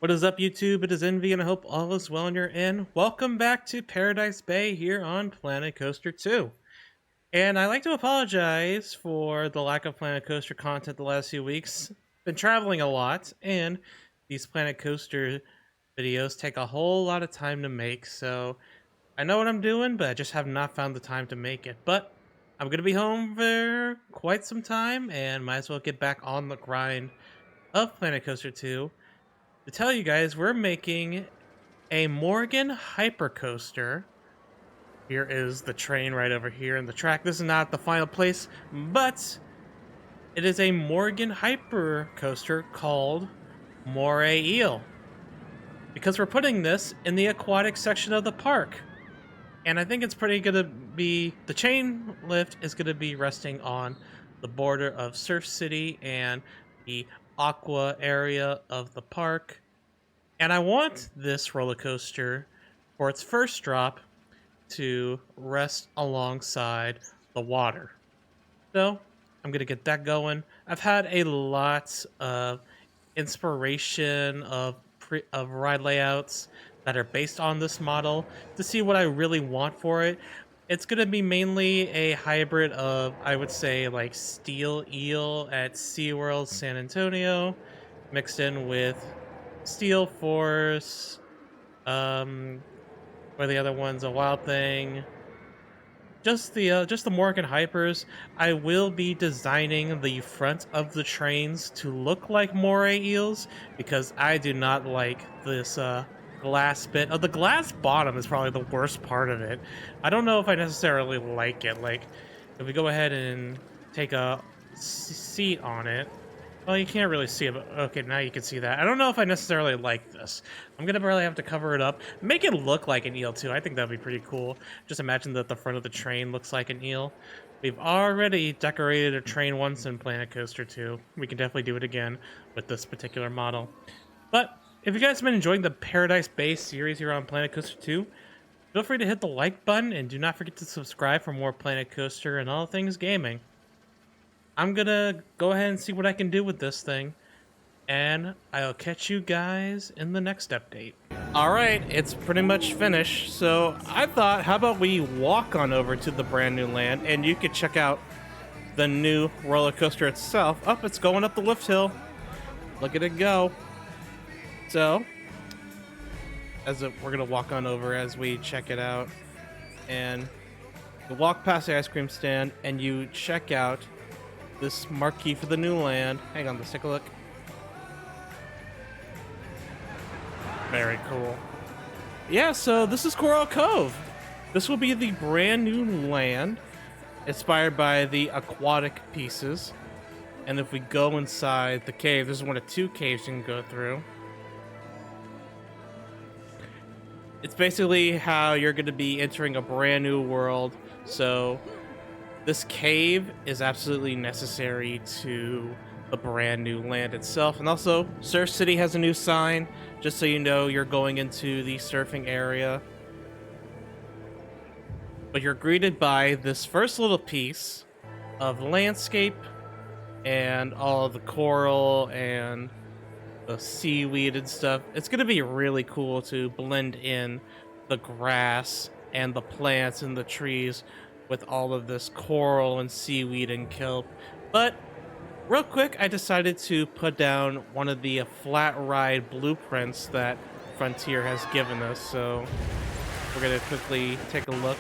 What is up, YouTube? It is Envy, and I hope all is well on your end. Welcome back to Paradise Bay here on Planet Coaster 2. And I'd like to apologize for the lack of Planet Coaster content the last few weeks. Been traveling a lot, and these Planet Coaster videos take a whole lot of time to make, so I know what I'm doing, but I just have not found the time to make it. But I'm going to be home for quite some time, and might as well get back on the grind of Planet Coaster 2 to tell you guys we're making a Morgan hypercoaster. Here is the train right over here in the track. This is not the final place, but it is a Morgan hypercoaster called Moray Eel. Because we're putting this in the aquatic section of the park. And I think it's pretty gonna be, the chain lift is gonna be resting on the border of Surf City and the aqua area of the park. And I want this roller coaster for its first drop to rest alongside the water. So I'm gonna get that going. I've had a lot of inspiration of ride layouts that are based on this model to see what I really want for it. It's gonna be mainly a hybrid of, I would say, like Steel Eel at SeaWorld San Antonio, mixed in with Steel Force, or the other one's a Wild Thing. Just the Morgan Hypers. I will be designing the front of the trains to look like moray eels because I do not like this glass bit. Oh, the glass bottom is probably the worst part of it. I don't know if I necessarily like it. Like, if we go ahead and take a seat on it. Well, you can't really see it, but okay, now you can see that. I don't know if I necessarily like this. I'm gonna probably have to cover it up. Make it look like an eel, too. I think that'd be pretty cool. Just imagine that the front of the train looks like an eel. We've already decorated a train once in Planet Coaster 2. We can definitely do it again with this particular model. But if you guys have been enjoying the Paradise Bay series here on Planet Coaster 2, feel free to hit the like button and do not forget to subscribe for more Planet Coaster and all things gaming. I'm gonna go ahead and see what I can do with this thing, and I'll catch you guys in the next update. Alright, it's pretty much finished, so I thought, how about we walk on over to the brand new land, and you could check out the new roller coaster itself. Up, it's going up the lift hill. Look at it go. So, we're gonna walk on over as we check it out, and you walk past the ice cream stand, and you check out this marquee for the new land. Hang on, let's take a look. Very cool. Yeah, so this is Coral Cove. This will be the brand new land, inspired by the aquatic pieces. And if we go inside the cave, this is one of two caves you can go through. It's basically how you're going to be entering a brand new world. So this cave is absolutely necessary to the brand new land itself. And also, Surf City has a new sign, just so you know you're going into the surfing area. But you're greeted by this first little piece of landscape and all of the coral and the seaweed and stuff. It's going to be really cool to blend in the grass and the plants and the trees with all of this coral and seaweed and kelp. But real quick, I decided to put down one of the flat ride blueprints that Frontier has given us. So we're gonna quickly take a look.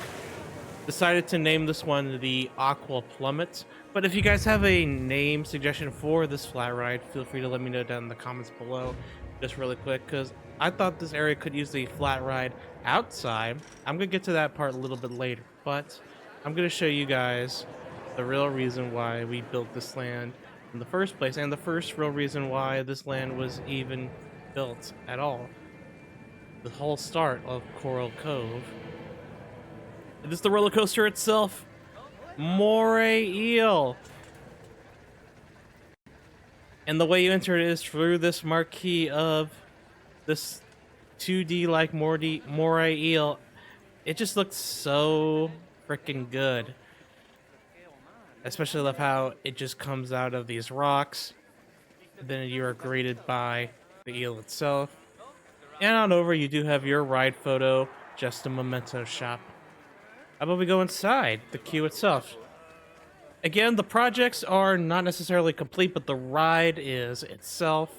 Decided to name this one the Aqua Plummet. But if you guys have a name suggestion for this flat ride, feel free to let me know down in the comments below. Just really quick, because I thought this area could use the flat ride outside. I'm gonna get to that part a little bit later, but I'm going to show you guys the real reason why we built this land in the first place, and the first real reason why this land was even built at all. The whole start of Coral Cove. This is the roller coaster itself, Moray Eel. And the way you enter it is through this marquee of this 2D like Moray Eel. It just looks so freaking good. Especially love how it just comes out of these rocks. Then you are greeted by the eel itself. And on over, you do have your ride photo, just a memento shop. How about we go inside the queue itself? Again, the projects are not necessarily complete, but the ride is itself.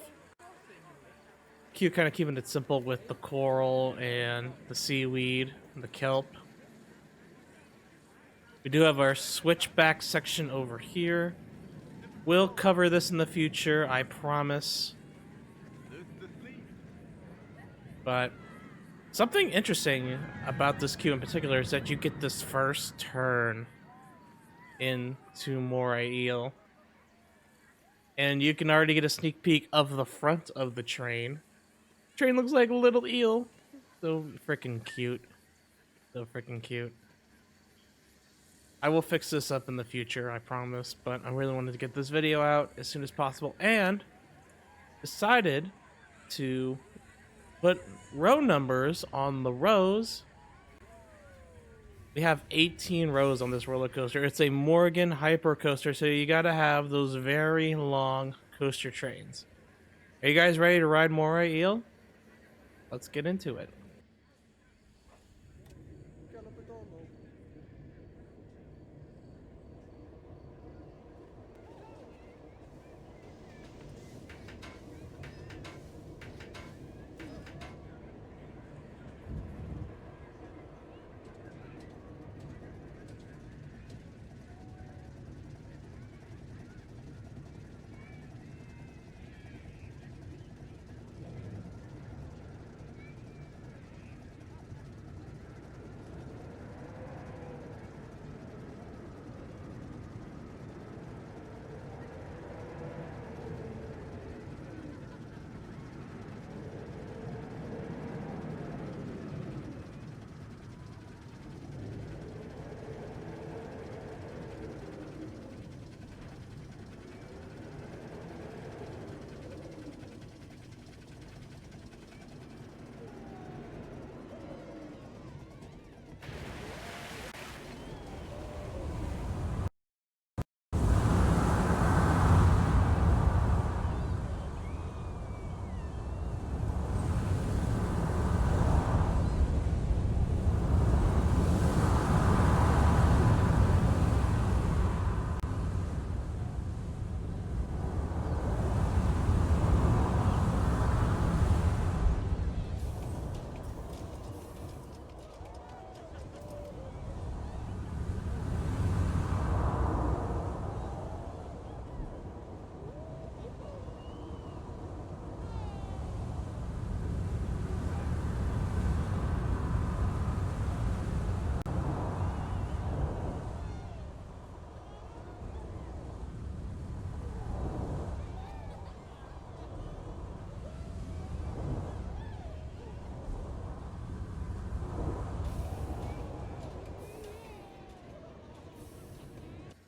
Queue kind of keeping it simple with the coral and the seaweed and the kelp. We do have our switchback section over here. We'll cover this in the future, I promise. But something interesting about this queue in particular is that you get this first turn into Moray. And you can already get a sneak peek of the front of the train. Train looks like a little eel. So freaking cute. So freaking cute. I will fix this up in the future, I promise, but I really wanted to get this video out as soon as possible and decided to put row numbers on the rows. We have 18 rows on this roller coaster. It's a Morgan hyper coaster, so you gotta have those very long coaster trains. Are you guys ready to ride Moray Eel? Let's get into it.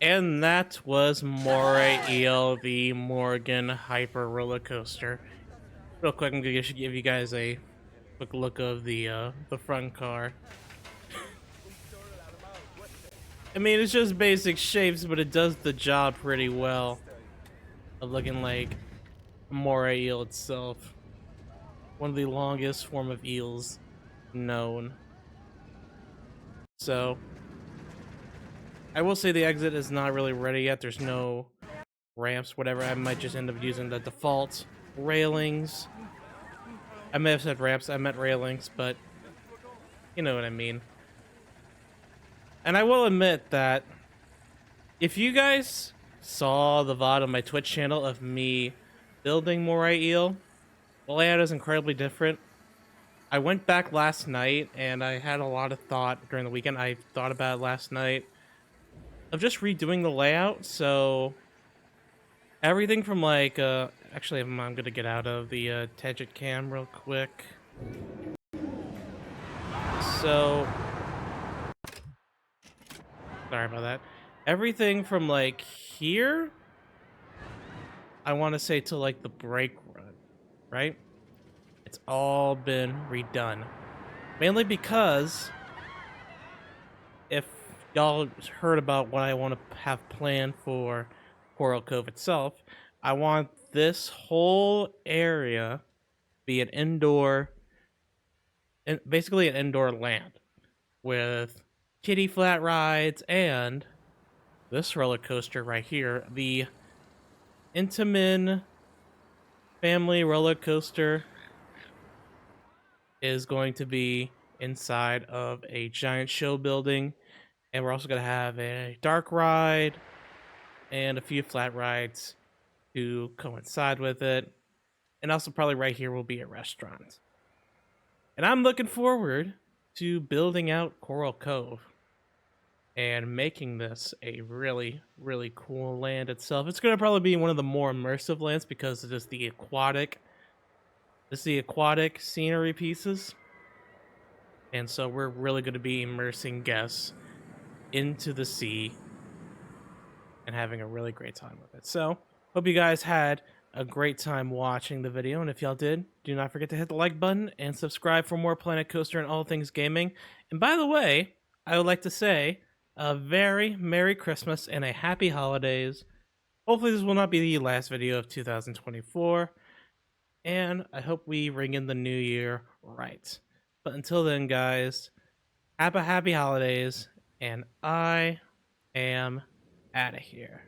And that was Moray Eel, the Morgan Hyper Roller Coaster. Real quick, I'm gonna give you guys a quick look of the front car. I mean, it's just basic shapes, but it does the job pretty well of looking like a Moray eel itself. One of the longest form of eels known. So, I will say the exit is not really ready yet. There's no ramps, whatever. I might just end up using the default railings. I may have said ramps, I meant railings, but you know what I mean. And I will admit that if you guys saw the VOD on my Twitch channel of me building Moray Eel, the layout is incredibly different. I went back last night and I had a lot of thought during the weekend. I thought about it last night of just redoing the layout. So everything from like, actually I'm gonna get out of the tangent cam real quick. So, sorry about that. Everything from like here, I want to say to like the brake run, right? It's all been redone. Mainly because if y'all heard about what I want to have planned for Coral Cove itself, I want this whole area be an indoor basically an indoor land with kiddie flat rides and this roller coaster right here, the Intamin family roller coaster, is going to be inside of a giant show building. And we're also going to have a dark ride and a few flat rides to coincide with it. And also, probably right here will be a restaurant. And I'm looking forward to building out Coral Cove and making this a really, really cool land itself. It's going to probably be one of the more immersive lands because it is the aquatic. This is the aquatic scenery pieces. And so we're really going to be immersing guests into the sea and having a really great time with it. So, hope you guys had a great time watching the video. And if y'all did, do not forget to hit the like button and subscribe for more Planet Coaster and all things gaming. And by the way, I would like to say a very Merry Christmas and a Happy Holidays. Hopefully, this will not be the last video of 2024. And I hope we ring in the new year right. But until then, guys, have a happy holidays. And I am out of here.